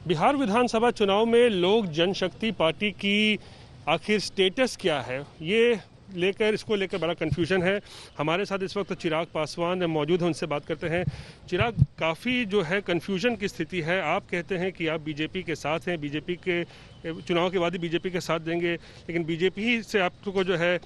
बिहार विधानसभा चुनाव में लोक जनशक्ति पार्टी की आखिर स्टेटस क्या है, इसको लेकर बड़ा कन्फ्यूजन है। हमारे साथ इस वक्त चिराग पासवान मौजूद हैं, उनसे बात करते हैं। चिराग, काफ़ी जो है कन्फ्यूजन की स्थिति है। आप कहते हैं कि आप बीजेपी के साथ हैं, बीजेपी के चुनाव के बाद ही बीजेपी के साथ देंगे, लेकिन बीजेपी से आपको जो है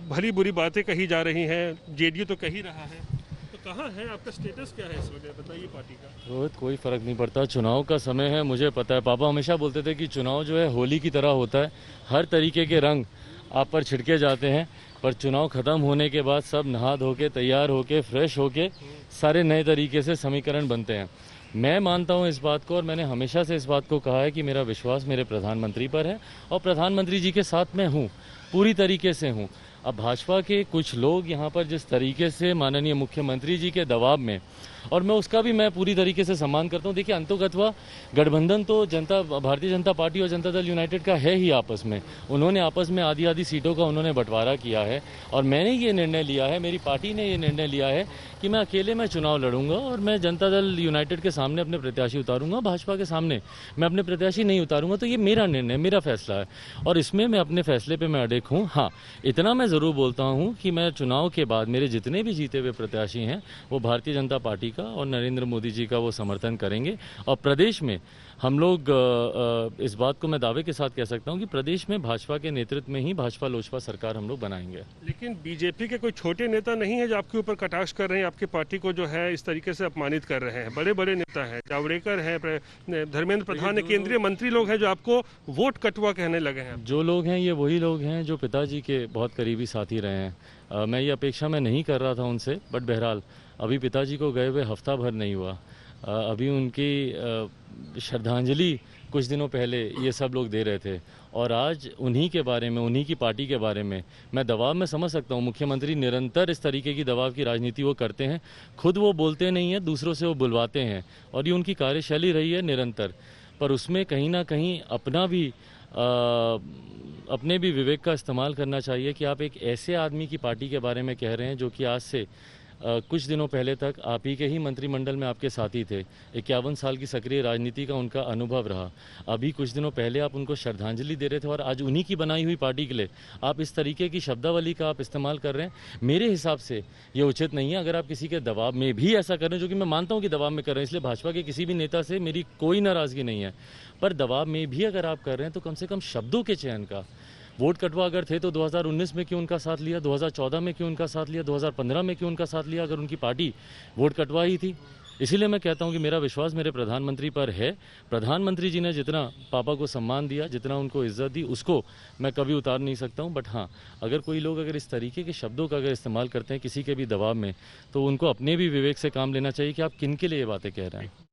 भली बुरी बातें कही जा रही हैं, जेडीयू तो कह ही रहा है। तो कहाँ है आपका स्टेटस, क्या है इस वजह, बताइए पार्टी का। रोहित, कोई फर्क नहीं पड़ता, चुनाव का समय है, मुझे पता है। पापा हमेशा बोलते थे कि चुनाव जो है होली की तरह होता है, हर तरीके के रंग आप पर छिड़के जाते हैं, पर चुनाव खत्म होने के बाद सब नहा धो के तैयार होके फ्रेश होके सारे नए तरीके से समीकरण बनते हैं। मैं मानता हूं इस बात को, और मैंने हमेशा से इस बात को कहा है कि मेरा विश्वास मेरे प्रधानमंत्री पर है और प्रधानमंत्री जी के साथ मैं हूं, पूरी तरीके से हूं। अब भाजपा के कुछ लोग यहाँ पर जिस तरीके से माननीय मुख्यमंत्री जी के दबाव में, और मैं उसका भी मैं पूरी तरीके से सम्मान करता हूँ। देखिए, अंतोगत्वा गठबंधन तो भारतीय जनता पार्टी और जनता दल यूनाइटेड का है ही आपस में। उन्होंने आपस में आधी सीटों का उन्होंने बंटवारा किया है, और मैंने ये निर्णय लिया है, मेरी पार्टी ने ये निर्णय लिया है कि मैं अकेले में चुनाव लड़ूंगा और मैं जनता दल यूनाइटेड के सामने अपने प्रत्याशी उतारूंगा, भाजपा के सामने मैं अपने प्रत्याशी नहीं उतारूंगा। तो ये मेरा निर्णय, मेरा फैसला है, और इसमें मैं अपने फैसले पर मैं अड़िग हूँ। हाँ, इतना मैं जरूर बोलता हूँ कि मैं चुनाव के बाद मेरे जितने भी जीते हुए प्रत्याशी हैं वो भारतीय जनता पार्टी का और नरेंद्र मोदी जी का वो समर्थन करेंगे। और प्रदेश में हम लोग इस बात को मैं दावे के साथ कह सकता हूं कि प्रदेश में भाजपा के नेतृत्व में ही भाजपा लोजपा सरकार हम लोग बनाएंगे। लेकिन बीजेपी के कोई छोटे नेता नहीं है जो आपके ऊपर कटाक्ष कर रहे हैं, आपकी पार्टी को जो है इस तरीके से अपमानित कर रहे हैं? बड़े बड़े नेता हैं, जावड़ेकर है, धर्मेंद्र प्रधान है, केंद्रीय मंत्री लोग हैं जो आपको वोट कटुआ कहने लगे हैं। जो लोग हैं ये वही लोग हैं जो पिताजी के बहुत करीबी साथी रहे हैं। मैं ये अपेक्षा मैं नहीं कर रहा था उनसे, बट बहरहाल अभी पिताजी को गए हुए हफ्ता भर नहीं हुआ। अभी उनकी श्रद्धांजलि कुछ दिनों पहले ये सब लोग दे रहे थे, और आज उन्हीं के बारे में, उन्हीं की पार्टी के बारे में मैं दबाव में समझ सकता हूँ। मुख्यमंत्री निरंतर इस तरीके की दबाव की राजनीति वो करते हैं, खुद वो बोलते नहीं हैं, दूसरों से वो बुलवाते हैं, और ये उनकी कार्यशैली रही है निरंतर। पर उसमें कहीं ना कहीं अपने भी विवेक का इस्तेमाल करना चाहिए कि आप एक ऐसे आदमी की पार्टी के बारे में कह रहे हैं जो कि आज से कुछ दिनों पहले तक आप ही के ही मंत्रिमंडल में आपके साथी थे। 51 साल की सक्रिय राजनीति का उनका अनुभव रहा। अभी कुछ दिनों पहले आप उनको श्रद्धांजलि दे रहे थे, और आज उन्हीं की बनाई हुई पार्टी के लिए आप इस तरीके की शब्दावली का आप इस्तेमाल कर रहे हैं। मेरे हिसाब से ये उचित नहीं है। अगर आप किसी के दबाव में भी ऐसा कर रहे हैं, जो कि मैं मानता हूँ कि दबाव में कर रहे हैं, इसलिए भाजपा के किसी भी नेता से मेरी कोई नाराजगी नहीं है, पर दबाव में भी अगर आप कर रहे हैं तो कम से कम शब्दों के चयन का। वोट कटवा अगर थे तो 2019 में क्यों उनका साथ लिया, 2014 में क्यों उनका साथ लिया, 2015 में क्यों उनका साथ लिया, अगर उनकी पार्टी वोट कटवा ही थी। इसीलिए मैं कहता हूं कि मेरा विश्वास मेरे प्रधानमंत्री पर है। प्रधानमंत्री जी ने जितना पापा को सम्मान दिया, जितना उनको इज्जत दी, उसको मैं कभी उतार नहीं सकता हूं। बट हाँ, अगर कोई लोग अगर इस तरीके के शब्दों का अगर इस्तेमाल करते हैं किसी के भी दबाव में, तो उनको अपने भी विवेक से काम लेना चाहिए कि आप किन के लिए ये बातें कह रहे हैं।